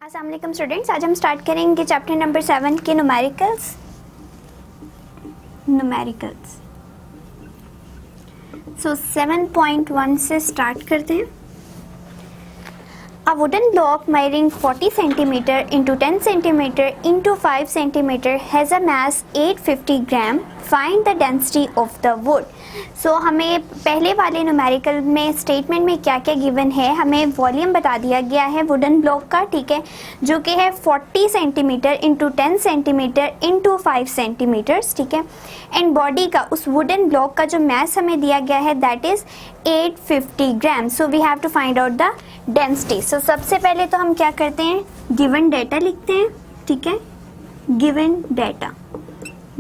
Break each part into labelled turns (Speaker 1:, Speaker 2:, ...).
Speaker 1: अस्सलाम वालेकुम स्टूडेंट्स, आज हम स्टार्ट करेंगे चैप्टर नंबर 7 के न्यूमेरिकल्स। सो 7.1 से स्टार्ट करते हैं। A wooden block measuring 40 centimeter into 10 centimeter into 5 centimeter has a mass 850 gram. Find the density of the wood. सो हमें पहले वाले न्यूमेरिकल में स्टेटमेंट में क्या क्या गिवन है, हमें वॉल्यूम बता दिया गया है वुडन ब्लॉक का, ठीक है, जो कि है 40 centimetre into 10 centimetre into 5 centimetres, ठीक है। एंड बॉडी का उस वुडन ब्लॉक का जो मैस हमें दिया गया है that is 850 gram. So we have to find out the density. सो सबसे पहले तो हम क्या करते हैं, गिवन डेटा लिखते हैं, ठीक है।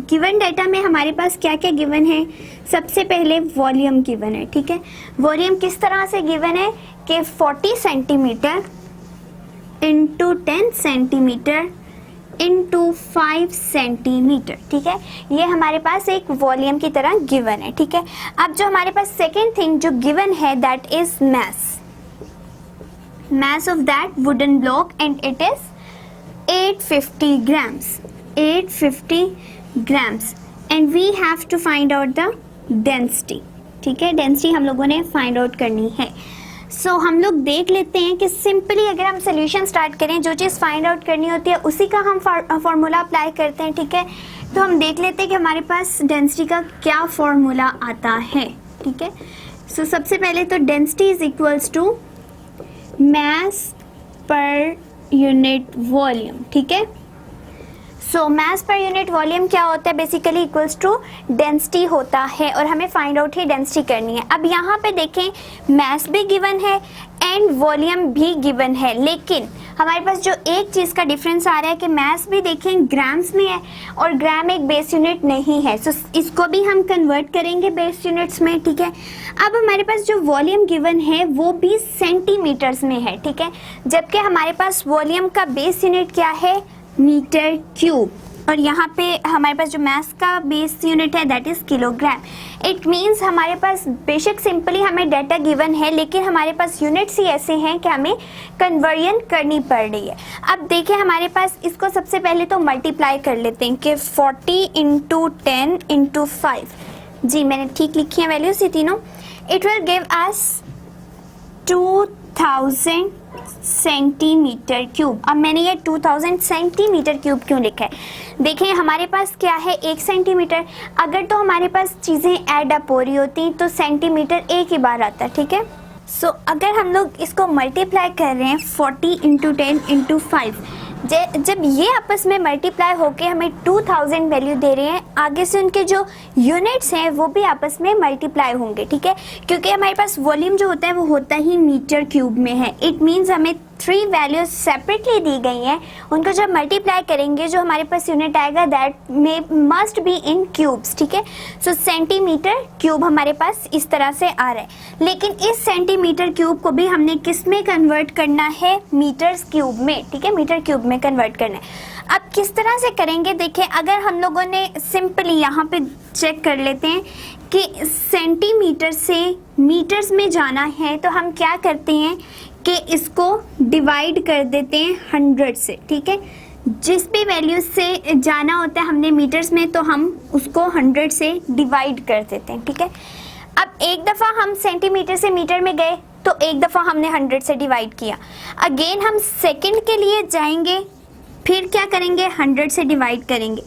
Speaker 1: गिवन डेटा में हमारे पास क्या क्या गिवन है, सबसे पहले वॉल्यूम गिवन है, ठीक है। वॉल्यूम किस तरह से गिवन है कि 40 centimetre into 10 centimetre into 5 centimetre, ठीक है। ये हमारे पास एक वॉल्यूम की तरह गिवन है, ठीक है। अब जो हमारे पास सेकेंड थिंग जो गिवन है that is mass of that wooden block and it is 850 grams and we have to find out the density, ठीक है। डेंसिटी हम लोगों ने फाइंड आउट करनी है। सो हम लोग देख लेते हैं कि सिंपली अगर हम सोल्यूशन स्टार्ट करें, जो चीज़ फाइंड आउट करनी होती है उसी का हम फार्मूला अप्लाई करते हैं, ठीक है। तो हम देख लेते हैं कि हमारे पास डेंसिटी का क्या फार्मूला आता है, ठीक है। सो सबसे पहले तो density is equals to mass per unit volume, ठीक है। सो mass per unit volume क्या होता है, बेसिकली इक्वल्स टू डेंसिटी होता है और हमें फाइंड आउट ही डेंसिटी करनी है। अब यहाँ पे देखें mass भी गिवन है एंड वॉल्यूम भी गिवन है, लेकिन हमारे पास जो एक चीज़ का डिफरेंस आ रहा है कि mass भी देखें ग्राम्स में है और ग्राम एक बेस यूनिट नहीं है। सो इसको भी हम कन्वर्ट करेंगे बेस यूनिट्स में, ठीक है। अब हमारे पास जो वॉल्यूम गिवन है वो भी सेंटीमीटर्स में है, ठीक है, जबकि हमारे पास वॉल्यूम का बेस यूनिट क्या है, मीटर क्यूब, और यहाँ पे हमारे पास जो मास का बेस यूनिट है that is kilogram. It means हमारे पास बेशक सिंपली हमें डाटा गिवन है लेकिन हमारे पास यूनिट्स ही ऐसे हैं कि हमें कन्वर्जन करनी पड़ रही है। अब देखिए हमारे पास इसको सबसे पहले तो मल्टीप्लाई कर लेते हैं कि 40 इंटू 10 इंटू 5, जी मैंने ठीक लिखी है वैल्यूज ये तीनों। It will give us 2000 centimetre cube. अब मैंने ये 2000 सेंटीमीटर क्यूब क्यों लिखा है, देखिए हमारे पास क्या है 1 सेंटीमीटर, अगर तो हमारे पास चीज़ें ऐड अप हो रही होती तो सेंटीमीटर एक ही बार आता, ठीक है। सो अगर हम लोग इसको मल्टीप्लाई कर रहे हैं 40 इंटू 10 इंटू 5, जब ये आपस में मल्टीप्लाई होके हमें 2000 वैल्यू दे रहे हैं, आगे से उनके जो यूनिट्स हैं वो भी आपस में मल्टीप्लाई होंगे, ठीक है, क्योंकि हमारे पास वॉल्यूम जो होता है वो होता ही मीटर क्यूब में है। इट मीन्स हमें 3 वैल्यूज सेपरेटली दी गई हैं, उनको जब मल्टीप्लाई करेंगे जो हमारे पास यूनिट आएगा दैट में मस्ट बी इन क्यूब्स, ठीक है। सो सेंटीमीटर क्यूब हमारे पास इस तरह से आ रहा है, लेकिन इस सेंटीमीटर क्यूब को भी हमने किस में कन्वर्ट करना है, मीटर्स क्यूब में, ठीक है, मीटर क्यूब में कन्वर्ट करना है। अब किस तरह से करेंगे, देखिए अगर हम लोगों ने सिंपली यहाँ पे चेक कर लेते हैं कि सेंटीमीटर से मीटर्स में जाना है तो हम क्या करते हैं कि इसको डिवाइड कर देते हैं 100 से, ठीक है। जिस भी वैल्यू से जाना होता है हमने मीटर्स में तो हम उसको 100 से डिवाइड कर देते हैं, ठीक है। अब एक दफ़ा हम सेंटीमीटर से मीटर में गए तो एक दफ़ा हमने 100 से डिवाइड किया, अगेन हम सेकंड के लिए जाएंगे, फिर क्या करेंगे 100 से डिवाइड करेंगे,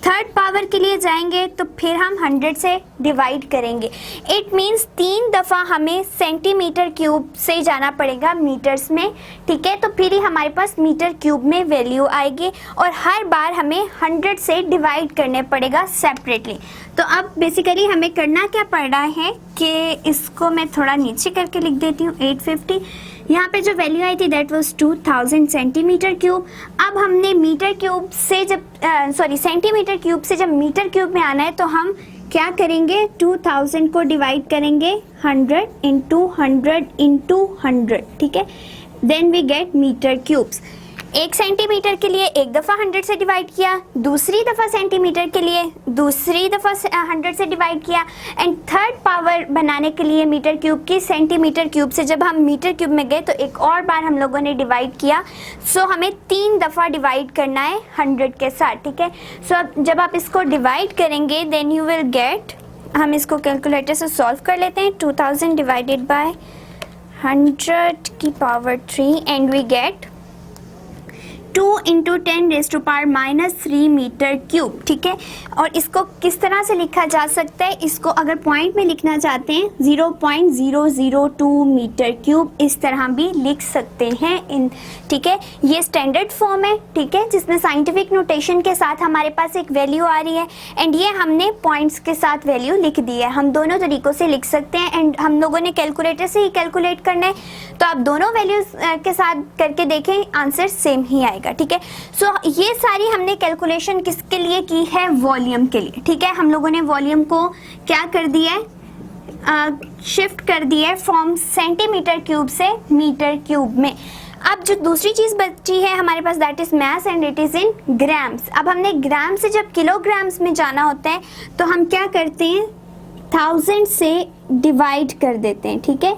Speaker 1: थर्ड पावर के लिए जाएंगे तो फिर हम 100 से डिवाइड करेंगे। इट मीन्स 3 दफ़ा हमें सेंटीमीटर क्यूब से जाना पड़ेगा मीटर्स में, ठीक है, तो फिर ही हमारे पास मीटर क्यूब में वैल्यू आएगी और हर बार हमें 100 से डिवाइड करने पड़ेगा सेपरेटली। तो अब बेसिकली हमें करना क्या पड़ रहा है कि इसको मैं थोड़ा नीचे करके लिख देती हूँ 850, यहाँ पे जो वैल्यू आई थी दैट वाज 2000 सेंटीमीटर क्यूब। अब हमने मीटर क्यूब से जब सेंटीमीटर क्यूब से जब मीटर क्यूब में आना है तो हम क्या करेंगे, 2000 को डिवाइड करेंगे 100 इंटू 100 इंटू 100, ठीक है, then we get metre cubes. 1 centimetre के लिए एक दफ़ा 100 से डिवाइड किया, दूसरी दफ़ा सेंटीमीटर के लिए दूसरी दफ़ा 100 से डिवाइड किया, एंड थर्ड पावर बनाने के लिए मीटर क्यूब की सेंटीमीटर क्यूब से जब हम मीटर क्यूब में गए तो एक और बार हम लोगों ने डिवाइड किया। सो हमें 3 दफ़ा डिवाइड करना है 100 के साथ, ठीक है। सो अब जब आप इसको डिवाइड करेंगे देन यू विल गेट, हम इसको कैलकुलेटर से सॉल्व कर लेते हैं, 2000 डिवाइडेड बाय 100 की power 3 and we get 2 × 10⁻³ metre cube, ठीक है। और इसको किस तरह से लिखा जा सकता है, इसको अगर पॉइंट में लिखना चाहते हैं 0.002 मीटर क्यूब इस तरह भी लिख सकते हैं इन, ठीक है। ये स्टैंडर्ड फॉर्म है, ठीक है, जिसमें साइंटिफिक नोटेशन के साथ हमारे पास एक वैल्यू आ रही है एंड ये हमने पॉइंट्स के साथ वैल्यू लिख दी है। हम दोनों तरीक़ों से लिख सकते हैं एंड हम लोगों ने कैलकुलेटर से ही कैलकुलेट करना है, तो आप दोनों वैल्यूज़ के साथ करके देखें, आंसर सेम ही आएगा, ठीक है। सो ये सारी हमने कैलकुलेशन किसके लिए की है, वॉल्यूम के लिए, ठीक है। हम लोगों ने वॉल्यूम को क्या कर दिया है, शिफ्ट कर दिया है फ्रॉम सेंटीमीटर क्यूब से मीटर क्यूब में। अब जो दूसरी चीज़ बची है हमारे पास that is mass and it is in grams. अब हमने ग्राम से जब किलोग्राम्स में जाना होता है तो हम क्या करते हैं, 1000 से डिवाइड कर देते हैं, ठीक है।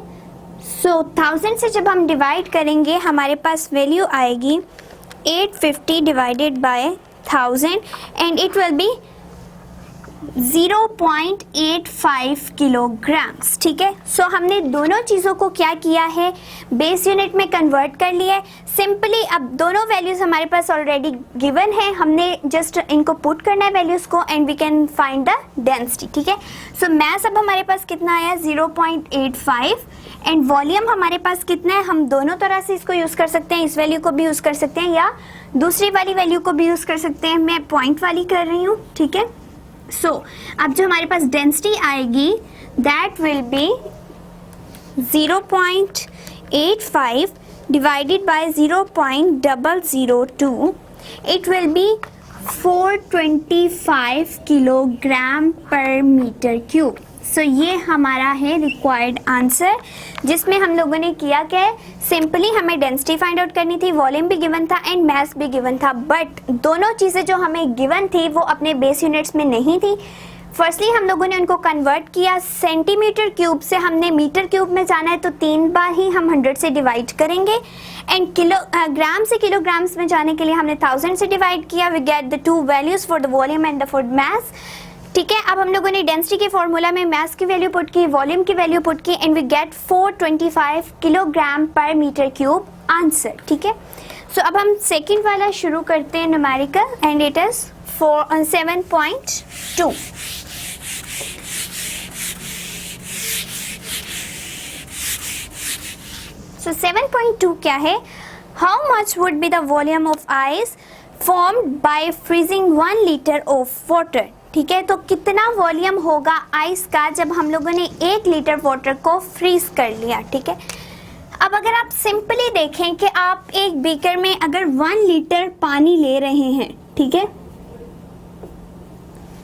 Speaker 1: सो 1000 से जब हम डिवाइड करेंगे हमारे पास वैल्यू आएगी 850 divided by 1000 and it will be 0.85 kilograms, ठीक है। सो हमने दोनों चीज़ों को क्या किया है, बेस यूनिट में कन्वर्ट कर लिया है सिंपली। अब दोनों वैल्यूज़ हमारे पास ऑलरेडी गिवन है, हमने जस्ट इनको पुट करना है वैल्यूज़ को and we can find the density, ठीक है। सो मैस अब हमारे पास कितना आया 0.85 एंड वॉल्यूम हमारे पास कितना है, हम दोनों तरह से इसको यूज़ कर सकते हैं, इस वैल्यू को भी यूज़ कर सकते हैं या दूसरी वाली वैल्यू को भी यूज़ कर सकते हैं। मैं पॉइंट वाली कर रही हूँ, ठीक है। सो अब जो हमारे पास डेंसिटी आएगी that will be 0.85 divided by 0.002, it will be 425 kilogram पर मीटर क्यूब। सो ये हमारा है रिक्वायर्ड आंसर, जिसमें हम लोगों ने किया क्या है, सिंपली हमें डेंसिटी फाइंड आउट करनी थी, वॉल्यूम भी गिवन था एंड मैस भी गिवन था, बट दोनों चीज़ें जो हमें गिवन थी वो अपने बेस यूनिट्स में नहीं थी। फर्स्टली हम लोगों ने उनको कन्वर्ट किया, सेंटीमीटर क्यूब से हमने मीटर क्यूब में जाना है तो 3 बार ही हम 100 से डिवाइड करेंगे एंड ग्राम से किलोग्राम्स में जाने के लिए हमने 1000 से डिवाइड किया। We get the 2 values for the volume and for mass, ठीक है। अब हम लोगों ने डेंसिटी के फॉर्मूला में मैस की वैल्यू पुट की, वॉल्यूम की वैल्यू पुट की एंड वी गेट 425 किलोग्राम पर मीटर क्यूब आंसर, ठीक है। सो अब हम सेकंड वाला शुरू करते हैं न्यूमेरिकल एंड इट इज 7.2। सो 7.2 क्या है, how much would be the volume of ice formed by freezing 1 litre of water, ठीक है। तो कितना वॉल्यूम होगा आइस का जब हम लोगों ने 1 लीटर वाटर को फ्रीज कर लिया, ठीक है। अब अगर आप सिंपली देखें कि आप एक बीकर में अगर 1 लीटर पानी ले रहे हैं, ठीक है,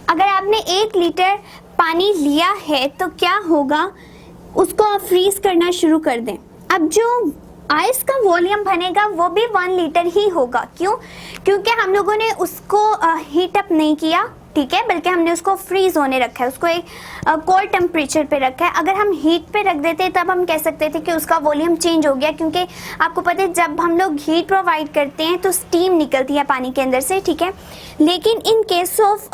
Speaker 1: अगर आपने 1 लीटर पानी लिया है तो क्या होगा, उसको आप फ्रीज करना शुरू कर दें। अब जो आइस का वॉल्यूम बनेगा वो भी 1 लीटर ही होगा, क्यों, क्योंकि हम लोगों ने उसको हीट अप नहीं किया, ठीक है, बल्कि हमने उसको फ्रीज होने रखा है, उसको एक कोल्ड टेम्परेचर पे रखा है। अगर हम हीट पे रख देते तब हम कह सकते थे कि उसका वॉल्यूम चेंज हो गया, क्योंकि आपको पता है जब हम लोग हीट प्रोवाइड करते हैं तो स्टीम निकलती है पानी के अंदर से, ठीक है। लेकिन इन केस ऑफ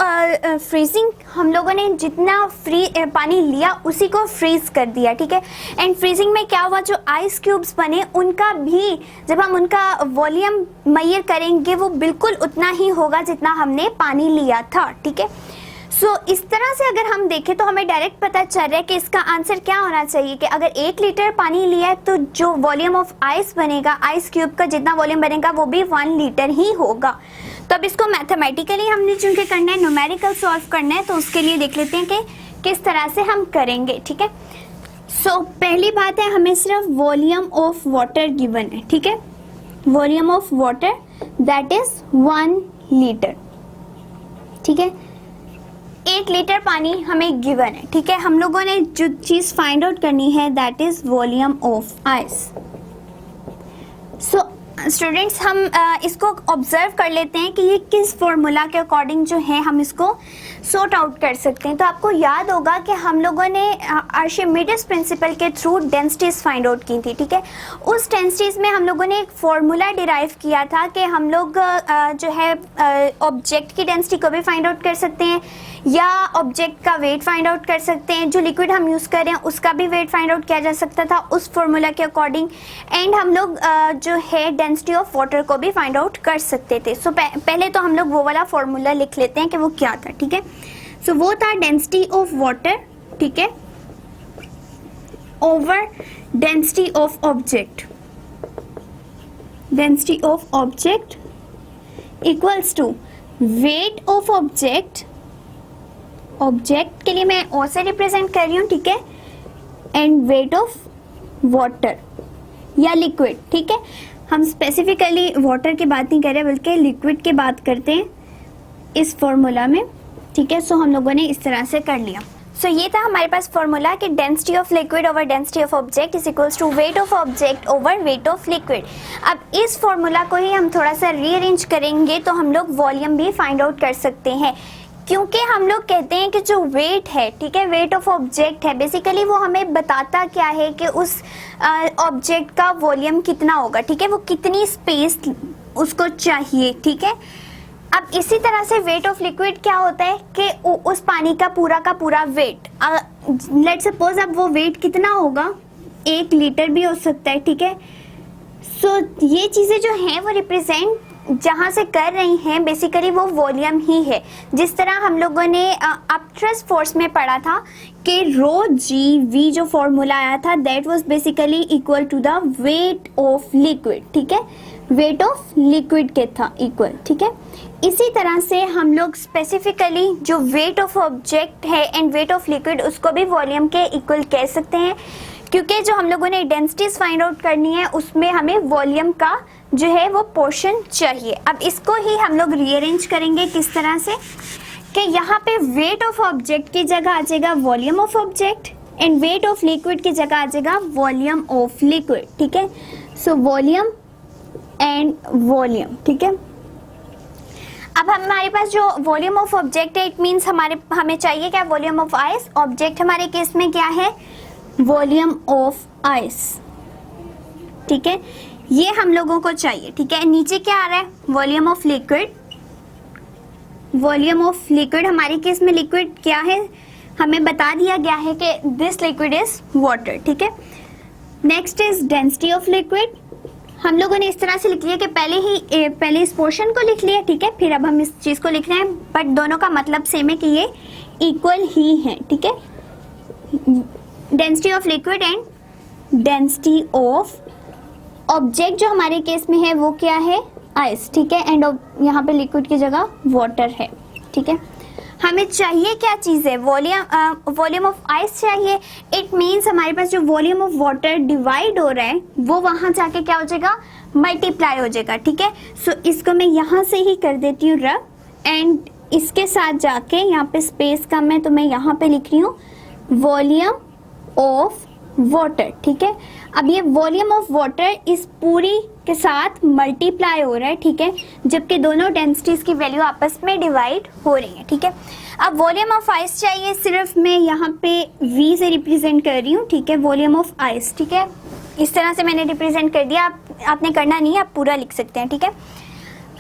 Speaker 1: फ्रीजिंग हम लोगों ने जितना पानी लिया उसी को फ्रीज कर दिया, ठीक है। एंड फ्रीजिंग में क्या हुआ, जो आइस क्यूब्स बने उनका भी जब हम उनका वॉल्यूम मेजर करेंगे वो बिल्कुल उतना ही होगा जितना हमने पानी लिया था, ठीक है। सो इस तरह से अगर हम देखें तो हमें डायरेक्ट पता चल रहा है कि इसका आंसर क्या होना चाहिए कि अगर 1 लीटर पानी लिया है तो जो वॉल्यूम ऑफ आइस बनेगा, आइस क्यूब का जितना वॉल्यूम बनेगा वो भी 1 लीटर ही होगा। तो अब इसको मैथमेटिकली हमने चूंकि करना है, न्यूमेरिकल सॉल्व करना है, तो उसके लिए देख लेते हैं कि किस तरह से हम करेंगे, ठीक है। सो पहली बात है, हमें सिर्फ वॉल्यूम ऑफ वाटर गिवन है, ठीक है, volume of water that is 1 litre, ठीक है। 1 लीटर पानी हमें गिवन है, ठीक है। हम लोगों ने जो चीज़ फाइंड आउट करनी है that is volume of ice. So students हम इसको ऑब्जर्व कर लेते हैं कि ये किस फॉर्मूला के अकॉर्डिंग जो है हम इसको सॉर्ट आउट कर सकते हैं। तो आपको याद होगा कि हम लोगों ने आर्शिमिडीज प्रिंसिपल के थ्रू डेंसिटीज फाइंड आउट की थी, ठीक है। उस डेंसिटीज में हम लोगों ने एक फॉर्मूला डिराइव किया था कि हम लोग जो है ऑब्जेक्ट की डेंसिटी को भी फाइंड आउट कर सकते हैं या ऑब्जेक्ट का वेट फाइंड आउट कर सकते हैं, जो लिक्विड हम यूज़ कर रहे हैं उसका भी वेट फाइंड आउट किया जा सकता था उस फॉर्मूला के अकॉर्डिंग। एंड हम लोग जो है डेंसिटी ऑफ वाटर को भी फाइंड आउट कर सकते थे। सो पहले तो हम लोग वो वाला फॉर्मूला लिख लेते हैं कि वो क्या था, ठीक है। सो वो था डेंसिटी ऑफ वाटर, ठीक है, over density of object, density of object equals to weight of object, object के लिए मैं ओ से रिप्रेजेंट कर रही हूँ, ठीक है, एंड वेट ऑफ वाटर या लिक्विड, ठीक है। हम स्पेसिफिकली वाटर की बात नहीं कर रहे बल्कि लिक्विड की बात करते हैं इस फॉर्मूला में, ठीक है। सो हम लोगों ने इस तरह से कर लिया। सो ये था हमारे पास फॉर्मूला कि density of liquid over density of object is equals to weight of object over weight of liquid. अब इस फॉर्मूला को ही हम थोड़ा सा रीअरेंज करेंगे तो हम लोग वॉल्यूम भी फाइंड आउट कर सकते हैं, क्योंकि हम लोग कहते हैं कि जो वेट है, ठीक है, वेट ऑफ ऑब्जेक्ट है, बेसिकली वो हमें बताता क्या है कि उस ऑब्जेक्ट का वॉल्यूम कितना होगा, ठीक है, वो कितनी स्पेस उसको चाहिए, ठीक है। अब इसी तरह से वेट ऑफ लिक्विड क्या होता है कि उस पानी का पूरा वेट, लेट्स सपोज अब वो वेट कितना होगा, 1 लीटर भी हो सकता है, ठीक है। सो ये चीज़ें जो हैं वो रिप्रेजेंट जहाँ से कर रही हैं बेसिकली वो वॉल्यूम ही है। जिस तरह हम लोगों ने अपथ्रस्ट फोर्स में पढ़ा था कि रो जी वी जो फॉर्मूला आया था that was basically equal to the weight of liquid, ठीक है, वेट ऑफ लिक्विड के था इक्वल, ठीक है। इसी तरह से हम लोग स्पेसिफिकली जो वेट ऑफ ऑब्जेक्ट है एंड वेट ऑफ लिक्विड उसको भी वॉल्यूम के इक्वल कह सकते हैं, क्योंकि जो हम लोगों ने डेंसिटीज फाइंड आउट करनी है उसमें हमें वॉल्यूम का जो है वो पोर्शन चाहिए। अब इसको ही हम लोग रीअरेंज करेंगे किस तरह से कि यहाँ पे वेट ऑफ ऑब्जेक्ट की जगह आ जाएगा volume of object and wait of liquid की जगह आ जाएगा वॉल्यूम ऑफ लिक्विड, ठीक है। सो वॉल्यूम एंड वॉल्यूम, ठीक है। अब हमारे पास जो वॉल्यूम ऑफ ऑब्जेक्ट है इट मीन्स हमें चाहिए क्या, वॉल्यूम ऑफ आइस। ऑब्जेक्ट हमारे केस में क्या है, वॉल्यूम ऑफ आइस, ठीक है, ये हम लोगों को चाहिए, ठीक है। नीचे क्या आ रहा है, volume of liquid, volume of liquid हमारे केस में लिक्विड क्या है, हमें बता दिया गया है कि दिस लिक्विड इज वाटर, ठीक है। Next is density of liquid, हम लोगों ने इस तरह से लिख लिया कि पहले इस पोर्शन को लिख लिया, ठीक है, फिर अब हम इस चीज को लिख रहे हैं, बट दोनों का मतलब सेम है कि ये इक्वल ही है, ठीक है। Density of liquid and density of object जो हमारे केस में है वो क्या है, आइस, ठीक है, एंड यहाँ पे लिक्विड की जगह वाटर है, ठीक है। हमें चाहिए क्या चीज़ है, वॉल्यूम ऑफ आइस चाहिए। इट मीन्स हमारे पास जो वॉल्यूम ऑफ वाटर डिवाइड हो रहा है वो वहाँ जाके क्या हो जाएगा, मल्टीप्लाई हो जाएगा, ठीक है। सो इसको मैं यहाँ से ही कर देती हूँ रब, एंड इसके साथ जाके यहाँ पे स्पेस कम है तो मैं यहाँ पे लिख रही हूँ वॉल्यूम ऑफ वाटर, ठीक है। अब ये वॉल्यूम ऑफ वाटर इस पूरी के साथ मल्टीप्लाई हो रहा है, ठीक है, जबकि दोनों डेंसिटीज की वैल्यू आपस में डिवाइड हो रही है, ठीक है। अब वॉल्यूम ऑफ आइस चाहिए, सिर्फ मैं यहाँ पे V से रिप्रेजेंट कर रही हूँ, ठीक है, वॉल्यूम ऑफ आइस, ठीक है, इस तरह से मैंने रिप्रेजेंट कर दिया, आपने करना नहीं है, आप पूरा लिख सकते हैं, ठीक है।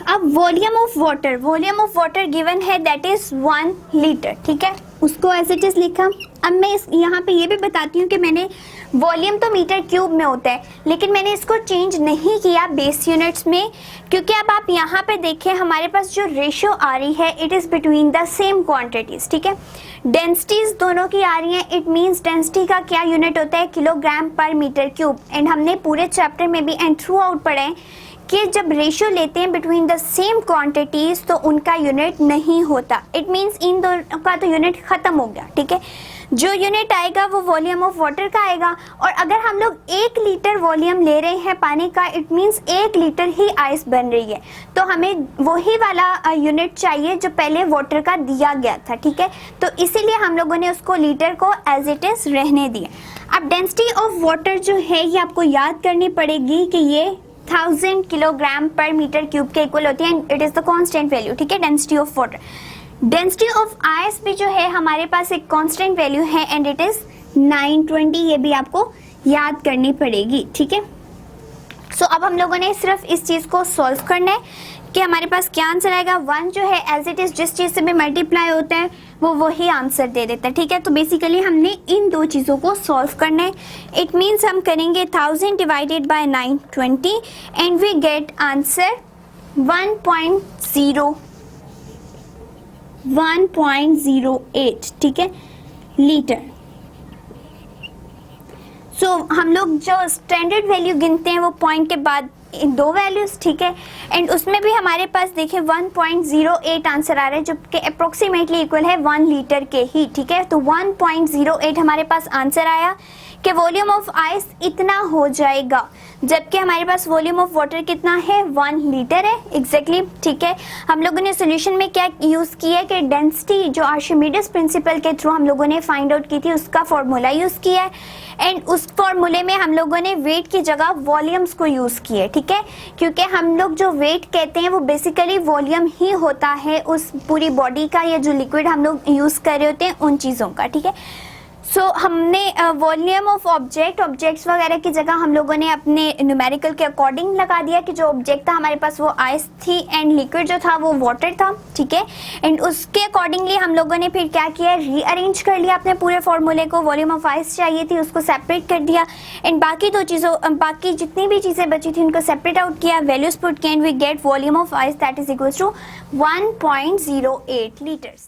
Speaker 1: अब वॉल्यूम ऑफ वाटर गिवन है दैट इज 1 लीटर, ठीक है, उसको एज इट इज लिखा। अब मैं यहाँ पे ये भी बताती हूँ कि मैंने वॉल्यूम तो मीटर क्यूब में होता है लेकिन मैंने इसको चेंज नहीं किया बेस यूनिट्स में, क्योंकि अब आप यहाँ पे देखें हमारे पास जो रेशियो आ रही है it is between the same quantities, ठीक है। डेंसिटीज दोनों की आ रही हैं, इट मीन्स डेंसिटी का क्या यूनिट होता है, किलोग्राम पर मीटर क्यूब। एंड हमने पूरे चैप्टर में भी एंड थ्रू आउट पढ़े हैं कि जब रेशियो लेते हैं बिटवीन द सेम क्वांटिटीज तो उनका यूनिट नहीं होता, इट मीन्स इन दोनों का तो यूनिट खत्म हो गया, ठीक है। जो यूनिट आएगा वो वॉल्यूम ऑफ वाटर का आएगा, और अगर हम लोग 1 लीटर वॉल्यूम ले रहे हैं पानी का it means 1 litre he ice बन रही है, तो हमें वही वाला यूनिट चाहिए जो पहले वाटर का दिया गया था, ठीक है। तो इसीलिए हम लोगों ने उसको लीटर को एज इट इज रहने दिया। अब डेंसिटी ऑफ वाटर जो है ये आपको याद करनी पड़ेगी कि ये 1000 किलोग्राम पर मीटर क्यूब के इक्वल होती है and it is the constant value, ठीक है, density of water. Density of ice भी जो है हमारे पास एक कांस्टेंट वैल्यू है एंड इट इज 920, ये भी आपको याद करनी पड़ेगी, ठीक है। सो अब हम लोगों ने सिर्फ इस चीज को सॉल्व करना है कि हमारे पास क्या आंसर आएगा। 1 जो है एज इट इज जिस चीज से भी मल्टीप्लाई होता है वो वही आंसर दे देता है, ठीक है। तो बेसिकली हमने इन दो चीज़ों को सॉल्व करना है। इट मीन्स हम करेंगे 1000 divided by 920 and we get answer 1.08, ठीक है, लीटर। सो हम लोग जो स्टैंडर्ड वैल्यू गिनते हैं वो पॉइंट के बाद दो वैल्यूज, ठीक है, एंड उसमें भी हमारे पास देखिए 1.08 आंसर आ रहा है जो कि अप्रोक्सीमेटली इक्वल है 1 लीटर के ही, ठीक है। तो 1.08 हमारे पास आंसर आया कि वॉल्यूम ऑफ आइस इतना हो जाएगा, जबकि हमारे पास वॉल्यूम ऑफ वाटर कितना है, 1 लीटर है एग्जैक्टली, ठीक है। हम लोगों ने सोल्यूशन में क्या यूज़ किया है कि डेंसिटी जो आर्शिमिडीज प्रिंसिपल के थ्रू हम लोगों ने फाइंड आउट की थी उसका फॉर्मूला यूज़ किया है एंड उस फॉर्मूले में हम लोगों ने वेट की जगह वॉल्यूम्स को यूज़ किया है, ठीक है, क्योंकि हम लोग जो वेट कहते हैं वो बेसिकली वॉल्यूम ही होता है उस पूरी बॉडी का या जो लिक्विड हम लोग यूज़ कर रहे होते हैं उन चीज़ों का, ठीक है। सो हमने वॉल्यूम ऑफ ऑब्जेक्ट्स वगैरह की जगह हम लोगों ने अपने न्यूमेरिकल के अकॉर्डिंग लगा दिया कि जो ऑब्जेक्ट था हमारे पास वो आइस थी एंड लिक्विड जो था वो वाटर था, ठीक है, एंड उसके अकॉर्डिंगली हम लोगों ने फिर क्या किया, रीअरेंज कर लिया अपने पूरे फॉर्मूले को। वॉल्यूम ऑफ आइस चाहिए थी उसको सेपरेट कर दिया एंड बाकी जितनी भी चीज़ें बची थी उनको सेपरेट आउट किया, वैल्यूज पुट किया and we get volume of ice that is equal to 1.08 litres.